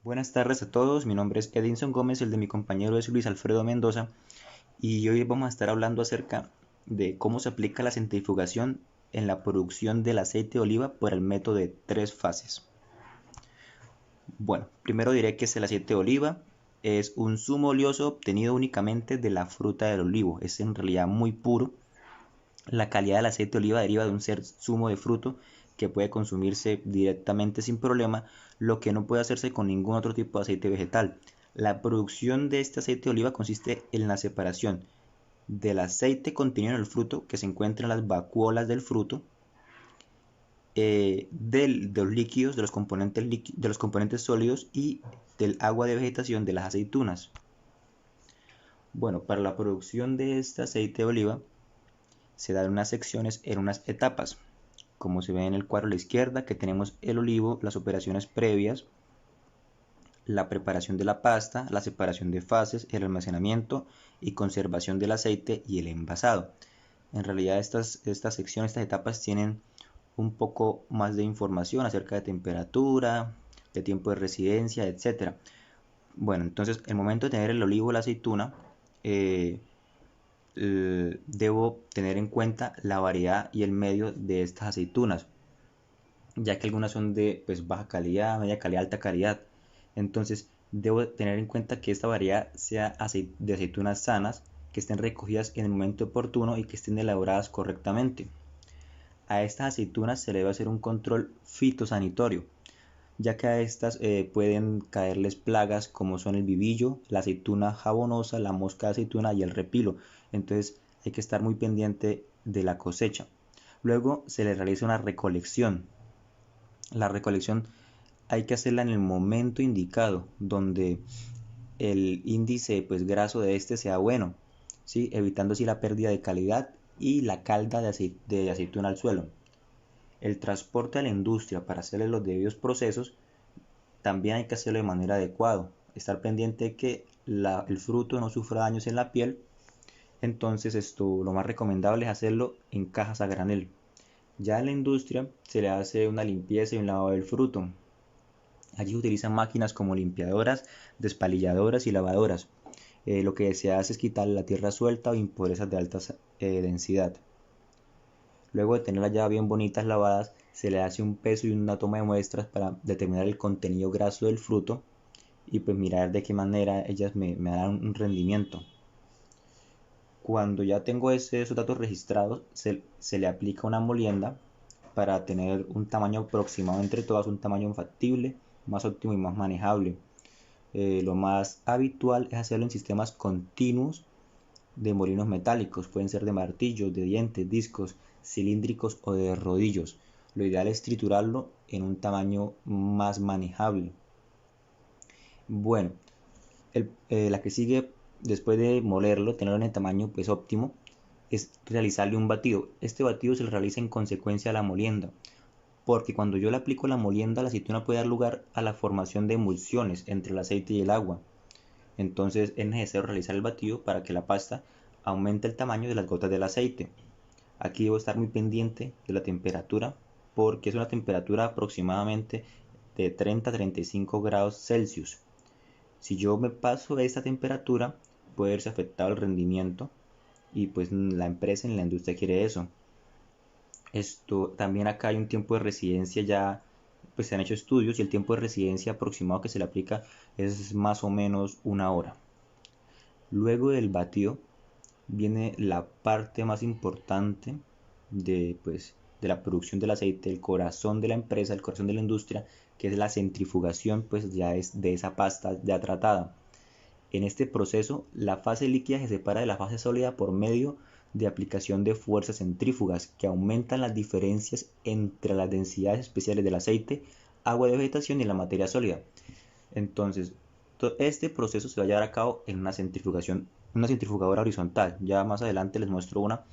Buenas tardes a todos, mi nombre es Edinson Gómez, el de mi compañero es Luis Alfredo Mendoza y hoy vamos a estar hablando acerca de cómo se aplica la centrifugación en la producción del aceite de oliva por el método de tres fases. Bueno, primero diré que es el aceite de oliva, es un zumo oleoso obtenido únicamente de la fruta del olivo, es en realidad muy puro. La calidad del aceite de oliva deriva de un ser zumo de fruto que puede consumirse directamente sin problema, lo que no puede hacerse con ningún otro tipo de aceite vegetal. La producción de este aceite de oliva consiste en la separación del aceite contenido en el fruto que se encuentra en las vacuolas del fruto, de los líquidos, de los componentes sólidos y del agua de vegetación de las aceitunas. Bueno, para la producción de este aceite de oliva se dan unas secciones en unas etapas. Como se ve en el cuadro a la izquierda, que tenemos el olivo, las operaciones previas, la preparación de la pasta, la separación de fases, el almacenamiento y conservación del aceite y el envasado. En realidad estas secciones, estas etapas tienen un poco más de información acerca de temperatura, de tiempo de residencia, etcétera. Bueno, entonces el momento de tener el olivo o la aceituna, eh, debo tener en cuenta la variedad y el medio de estas aceitunas, ya que algunas son de pues, baja calidad, media calidad, alta calidad. Entonces debo tener en cuenta que esta variedad sea de aceitunas sanas, que estén recogidas en el momento oportuno y que estén elaboradas correctamente. A estas aceitunas se le debe hacer un control fitosanitario, ya que a estas pueden caerles plagas como son el vivillo, la aceituna jabonosa, la mosca de aceituna y el repilo. Entonces hay que estar muy pendiente de la cosecha. Luego se le realiza una recolección. La recolección hay que hacerla en el momento indicado, donde el índice pues, graso de este sea bueno, ¿sí? Evitando así la pérdida de calidad y la calda de aceituna al suelo. El transporte a la industria para hacerle los debidos procesos también hay que hacerlo de manera adecuada. Estar pendiente de que el fruto no sufra daños en la piel. Entonces esto lo más recomendable es hacerlo en cajas a granel. Ya en la industria se le hace una limpieza y un lavado del fruto. Allí utilizan máquinas como limpiadoras, despalilladoras y lavadoras. Lo que se hace es quitar la tierra suelta o impurezas de alta densidad. Luego de tenerlas ya bien bonitas lavadas, se le hace un peso y una toma de muestras para determinar el contenido graso del fruto y pues mirar de qué manera ellas me dan un rendimiento. Cuando ya tengo esos datos registrados, se le aplica una molienda para tener un tamaño aproximado entre todas, un tamaño factible, más óptimo y más manejable. Lo más habitual es hacerlo en sistemas continuos de molinos metálicos, pueden ser de martillos, de dientes, discos, cilíndricos o de rodillos. Lo ideal es triturarlo en un tamaño más manejable. Bueno, la que sigue después de molerlo, tenerlo en el tamaño pues óptimo, es realizarle un batido. Este batido se le realiza en consecuencia a la molienda, porque cuando yo le aplico la molienda, la aceituna puede dar lugar a la formación de emulsiones entre el aceite y el agua. Entonces es necesario realizar el batido para que la pasta aumente el tamaño de las gotas del aceite. Aquí debo estar muy pendiente de la temperatura, porque es una temperatura aproximadamente de 30 a 35 grados Celsius. Si yo me paso de esta temperatura, puede verse afectado el rendimiento y pues la empresa en la industria quiere eso. Esto también acá hay un tiempo de residencia ya, pues se han hecho estudios y el tiempo de residencia aproximado que se le aplica es más o menos una hora. Luego del batido viene la parte más importante de la producción del aceite, el corazón de la empresa, el corazón de la industria, que es la centrifugación, pues ya es de esa pasta ya tratada. En este proceso, la fase líquida se separa de la fase sólida por medio de aplicación de fuerzas centrífugas que aumentan las diferencias entre las densidades especiales del aceite, agua de vegetación y la materia sólida. Entonces, este proceso se va a llevar a cabo en una centrifugadora horizontal. Ya más adelante les muestro una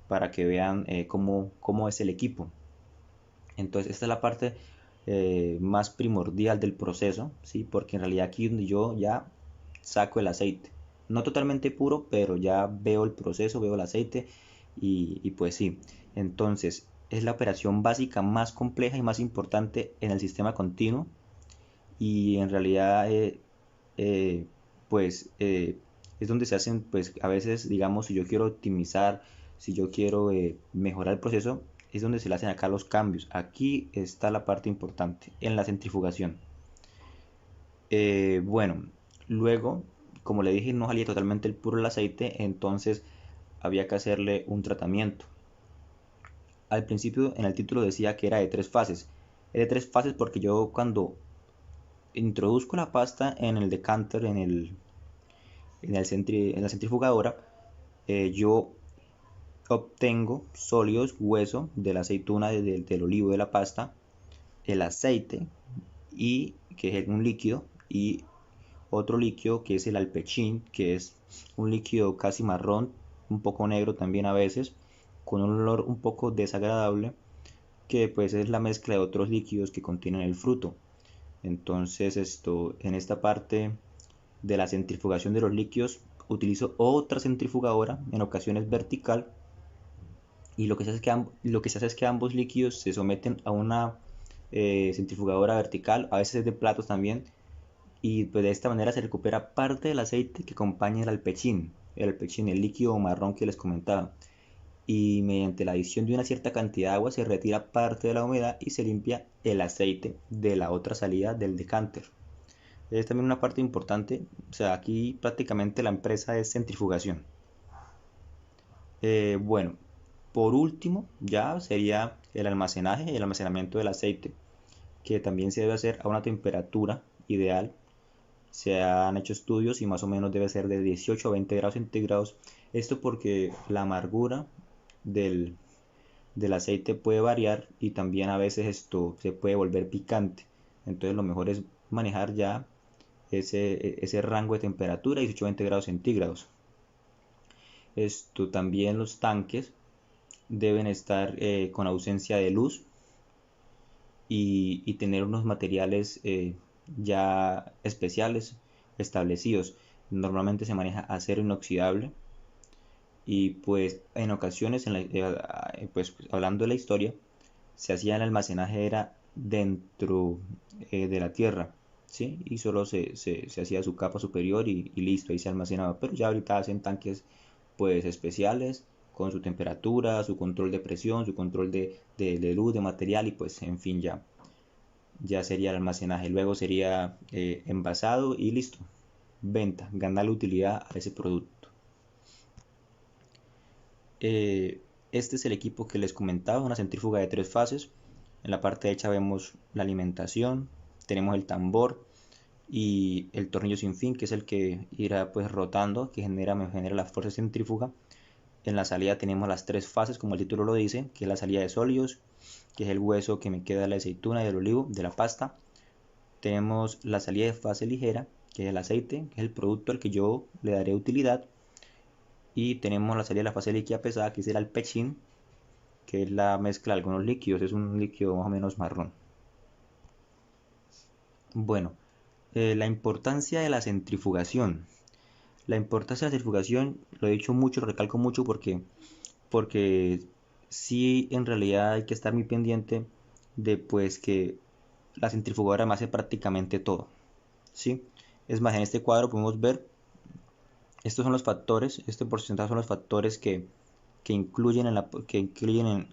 para que vean cómo es el equipo. Entonces, esta es la parte más primordial del proceso, ¿sí? Porque en realidad aquí es donde yo ya saco el aceite. No totalmente puro, pero ya veo el proceso, veo el aceite y pues sí. Entonces, es la operación básica más compleja y más importante en el sistema continuo y en realidad pues es donde se hacen, pues a veces, digamos, si yo quiero optimizar, si yo quiero mejorar el proceso, es donde se le hacen acá los cambios. Aquí está la parte importante, en la centrifugación. Bueno, luego, como le dije, no salía totalmente el puro el aceite, entonces había que hacerle un tratamiento. Al principio en el título decía que era de 3 fases. Es de 3 fases porque yo cuando introduzco la pasta en el decanter, en la centrifugadora, yo obtengo sólidos, hueso de la aceituna, del olivo de la pasta, el aceite, y que es un líquido, y otro líquido que es el alpechín, que es un líquido casi marrón, un poco negro también a veces, con un olor un poco desagradable, que pues es la mezcla de otros líquidos que contienen el fruto. Entonces en esta parte de la centrifugación de los líquidos utilizo otra centrifugadora, en ocasiones vertical, y lo que se hace es que ambos líquidos se someten a una centrifugadora vertical, a veces es de platos también, y pues de esta manera se recupera parte del aceite que acompaña el líquido marrón que les comentaba, y mediante la adición de una cierta cantidad de agua se retira parte de la humedad y se limpia el aceite de la otra salida del decanter. Es también una parte importante, o sea, aquí prácticamente la empresa es centrifugación. Bueno, por último ya sería el almacenaje y el almacenamiento del aceite, que también se debe hacer a una temperatura ideal. Se han hecho estudios y más o menos debe ser de 18 a 20 grados centígrados. Esto porque la amargura del, del aceite puede variar y también a veces esto se puede volver picante. Entonces lo mejor es manejar ya ese rango de temperatura, 18 a 20 grados centígrados. Esto también los tanques deben estar con ausencia de luz y tener unos materiales ya especiales establecidos. Normalmente se maneja acero inoxidable y pues en ocasiones, pues hablando de la historia, se hacía el almacenaje era dentro de la tierra, ¿sí? Y solo se hacía su capa superior y listo, ahí se almacenaba. Pero ya ahorita hacen tanques pues especiales con su temperatura, su control de presión, su control de luz, de material y pues en fin ya sería el almacenaje. Luego sería envasado y listo. Venta, ganar la utilidad a ese producto. Este es el equipo que les comentaba, una centrífuga de 3 fases. En la parte derecha vemos la alimentación, tenemos el tambor y el tornillo sin fin, que es el que irá pues rotando, que genera la fuerza centrífuga. En la salida tenemos las 3 fases, como el título lo dice, que es la salida de sólidos, que es el hueso que me queda de la aceituna y del olivo, de la pasta. Tenemos la salida de fase ligera, que es el aceite, que es el producto al que yo le daré utilidad. Y tenemos la salida de la fase líquida pesada, que es el alpechín, que es la mezcla de algunos líquidos, es un líquido más o menos marrón. Bueno, la importancia de la centrifugación. La importancia de la centrifugación, lo he dicho mucho, lo recalco mucho porque sí en realidad hay que estar muy pendiente de pues que la centrifugadora me hace prácticamente todo, ¿sí? Es más, en este cuadro podemos ver, estos son los factores, este porcentaje son los factores que incluyen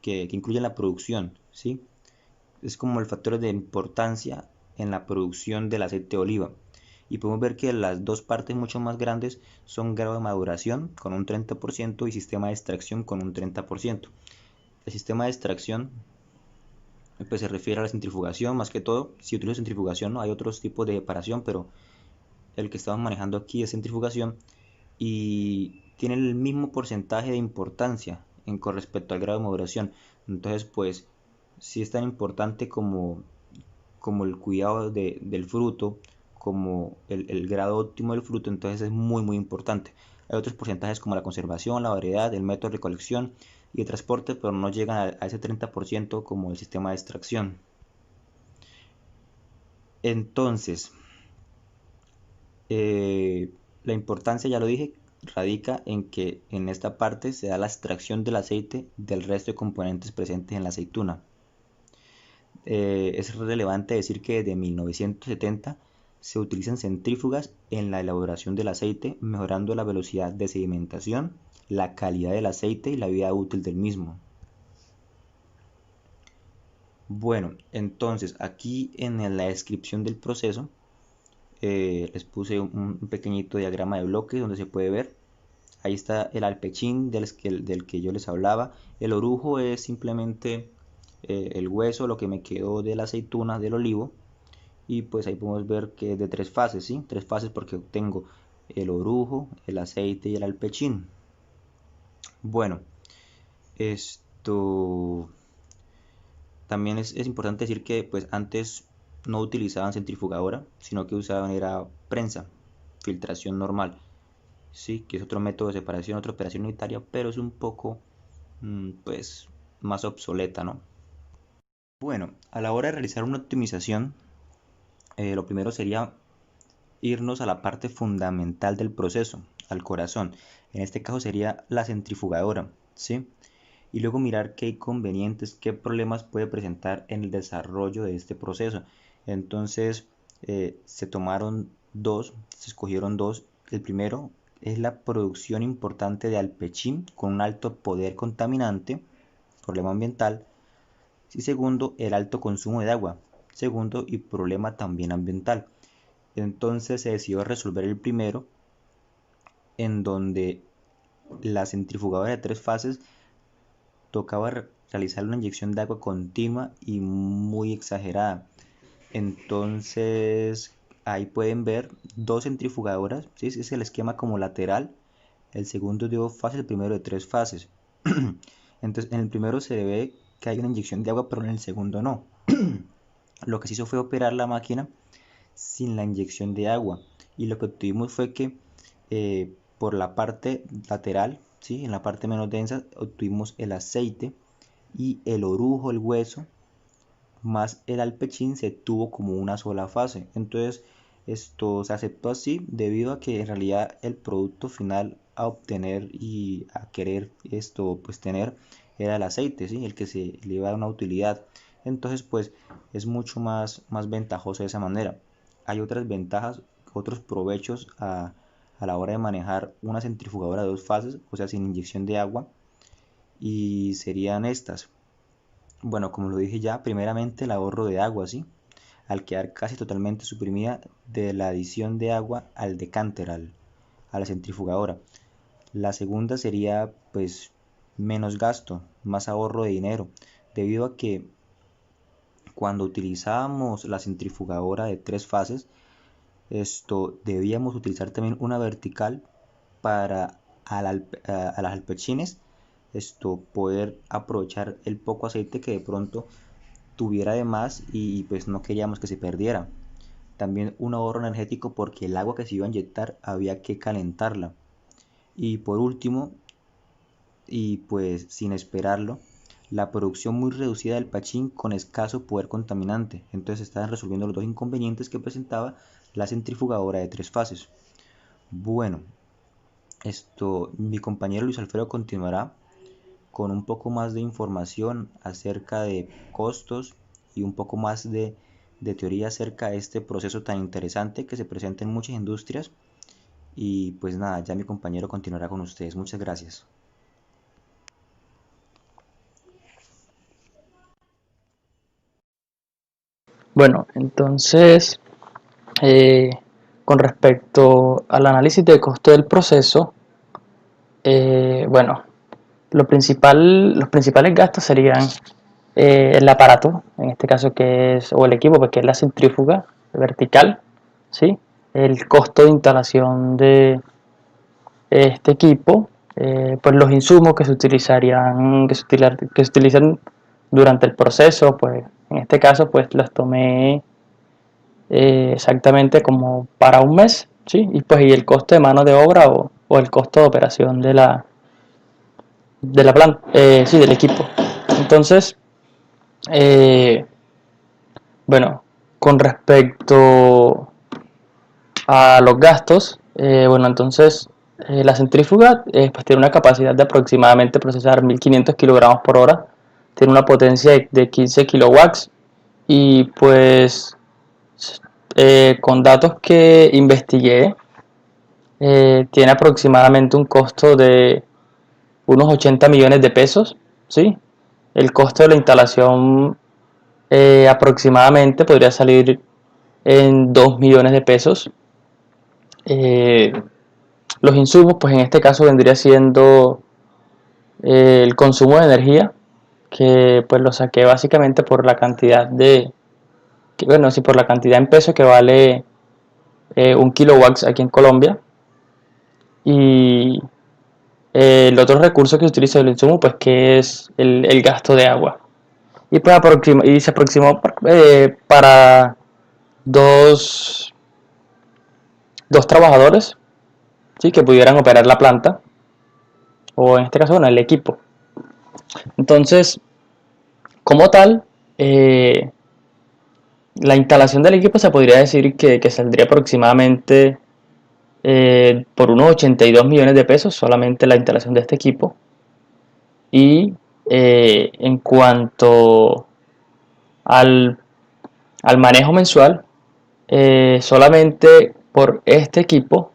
que incluyen la producción, ¿sí? Es como el factor de importancia en la producción del aceite de oliva. Y podemos ver que las dos partes mucho más grandes son grado de maduración con un 30% y sistema de extracción con un 30%. El sistema de extracción pues se refiere a la centrifugación más que todo. Si utilizo centrifugación, no hay otros tipos de separación, pero el que estamos manejando aquí es centrifugación y tiene el mismo porcentaje de importancia con respecto al grado de maduración. Entonces pues sí es tan importante como el cuidado del fruto, como el grado óptimo del fruto, entonces es muy importante. Hay otros porcentajes como la conservación, la variedad, el método de recolección y de transporte, pero no llegan a ese 30% como el sistema de extracción. Entonces, la importancia, ya lo dije, radica en que en esta parte se da la extracción del aceite del resto de componentes presentes en la aceituna. es relevante decir que desde 1970 se utilizan centrífugas en la elaboración del aceite, mejorando la velocidad de sedimentación, la calidad del aceite y la vida útil del mismo. Bueno, entonces aquí en la descripción del proceso les puse un pequeñito diagrama de bloques donde se puede ver. Ahí está el alpechín del que yo les hablaba. El orujo es simplemente el hueso, lo que me quedó de la aceituna, del olivo. Y pues ahí podemos ver que es de tres fases, ¿sí? Tres fases porque tengo el orujo, el aceite y el alpechín. Bueno, esto también es importante decir que pues antes no utilizaban centrifugadora, sino que usaban era prensa, filtración normal, sí, que es otro método de separación, otra operación unitaria, pero es un poco pues más obsoleta, ¿no? Bueno, a la hora de realizar una optimización, lo primero sería irnos a la parte fundamental del proceso, al corazón. En este caso sería la centrifugadora, ¿sí? Y luego mirar qué inconvenientes, qué problemas puede presentar en el desarrollo de este proceso. Entonces se tomaron dos, se escogieron dos. El primero es la producción importante de alpechín con un alto poder contaminante, problema ambiental. Y segundo, el alto consumo de agua, segundo y problema también ambiental. Entonces se decidió resolver el primero, en donde la centrifugadora de tres fases tocaba realizar una inyección de agua continua y muy exagerada. Entonces ahí pueden ver dos centrifugadoras, ¿sí? Es el esquema como lateral, el segundo de dos fases, el primero de tres fases. Entonces en el primero se ve que hay una inyección de agua, pero en el segundo no. Lo que se hizo fue operar la máquina sin la inyección de agua, y lo que obtuvimos fue que por la parte lateral, ¿sí? En la parte menos densa obtuvimos el aceite, y el orujo, el hueso, más el alpechín se tuvo como una sola fase. Entonces esto se aceptó así debido a que en realidad el producto final a obtener y a querer esto pues tener era el aceite, ¿sí? El que se le iba a dar una utilidad. Entonces pues es mucho más ventajoso de esa manera. Hay otras ventajas, otros provechos a la hora de manejar una centrifugadora de dos fases, o sea, sin inyección de agua, y serían estas. Bueno, como lo dije ya, primeramente el ahorro de agua, ¿sí? Al quedar casi totalmente suprimida de la adición de agua al decánter, a la centrifugadora. La segunda sería pues menos gasto, más ahorro de dinero, debido a que cuando utilizábamos la centrifugadora de tres fases, esto debíamos utilizar también una vertical para a las alpechines esto poder aprovechar el poco aceite que de pronto tuviera de más, y pues no queríamos que se perdiera. También un ahorro energético porque el agua que se iba a inyectar había que calentarla. Y por último, y pues sin esperarlo, la producción muy reducida del pachín con escaso poder contaminante. Entonces estaban resolviendo los dos inconvenientes que presentaba la centrifugadora de tres fases. Bueno, mi compañero Luis Alfredo continuará con un poco más de información acerca de costos y un poco más de teoría acerca de este proceso tan interesante que se presenta en muchas industrias. Y pues nada, ya mi compañero continuará con ustedes. Muchas gracias. Bueno, entonces, eh, con respecto al análisis de costo del proceso, bueno, los principales gastos serían el aparato, en este caso que es, o el equipo, porque es la centrífuga vertical, ¿sí? El costo de instalación de este equipo, pues los insumos que se utilizarían, que se utilizan durante el proceso, pues en este caso pues los tomé exactamente como para un mes, ¿sí? Y pues y el costo de mano de obra o el costo de operación de la planta, sí, del equipo. Entonces, eh, bueno, con respecto a los gastos, bueno, entonces la centrífuga pues tiene una capacidad de aproximadamente procesar 1500 kilogramos por hora, tiene una potencia de 15 kilowatts y pues con datos que investigué, tiene aproximadamente un costo de unos 80 millones de pesos, ¿sí? El costo de la instalación aproximadamente podría salir en 2 millones de pesos. Eh, los insumos, pues en este caso vendría siendo el consumo de energía, que pues lo saqué básicamente por la cantidad bueno, sí, por la cantidad en pesos que vale un kilowatts aquí en Colombia. Y el otro recurso que se utiliza del insumo, pues que es el gasto de agua. Y, pues se aproximó para dos, dos trabajadores, ¿sí? Que pudieran operar la planta, o en este caso, bueno, el equipo. Entonces, como tal, la instalación del equipo se podría decir que saldría aproximadamente por unos 82 millones de pesos solamente la instalación de este equipo. Y en cuanto al, al manejo mensual, solamente por este equipo,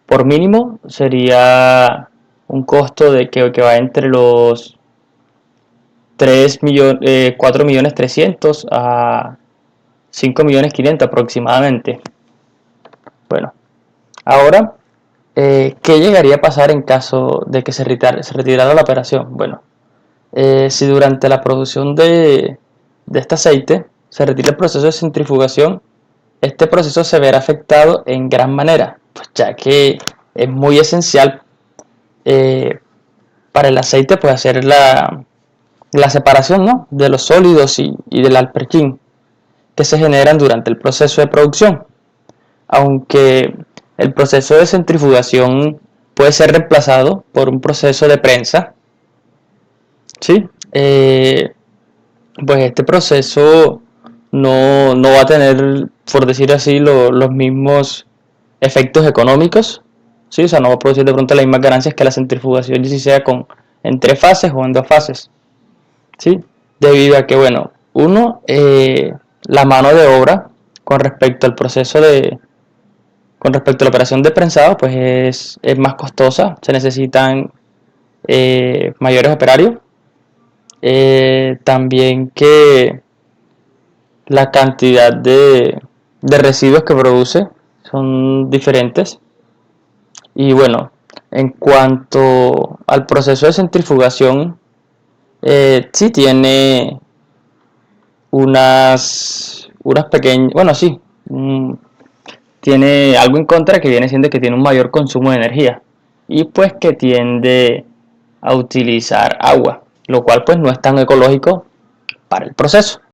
por mínimo, sería un costo que va entre los 4 millones 300 a 5 millones 500 aproximadamente. Bueno, ahora, ¿qué llegaría a pasar en caso de que se retirara la operación? Bueno, si durante la producción de este aceite se retira el proceso de centrifugación, este proceso se verá afectado en gran manera, pues ya que es muy esencial eh, para el aceite pues hacer la separación, ¿no?, de los sólidos y del alperquín que se generan durante el proceso de producción. Aunque el proceso de centrifugación puede ser reemplazado por un proceso de prensa, ¿sí? Pues este proceso no va a tener, por decir así, los mismos efectos económicos, ¿sí? O sea, no va a producir de pronto las mismas ganancias que la centrifugación, si sea en 3 fases o en 2 fases, ¿sí? Debido a que, bueno, la mano de obra con respecto al con respecto a la operación de prensado, pues es más costosa, se necesitan mayores operarios. También que la cantidad de residuos que produce son diferentes. Y bueno, en cuanto al proceso de centrifugación, sí tiene unas pequeñas, bueno, sí, tiene algo en contra que viene siendo que tiene un mayor consumo de energía y pues que tiende a utilizar agua, lo cual pues no es tan ecológico para el proceso.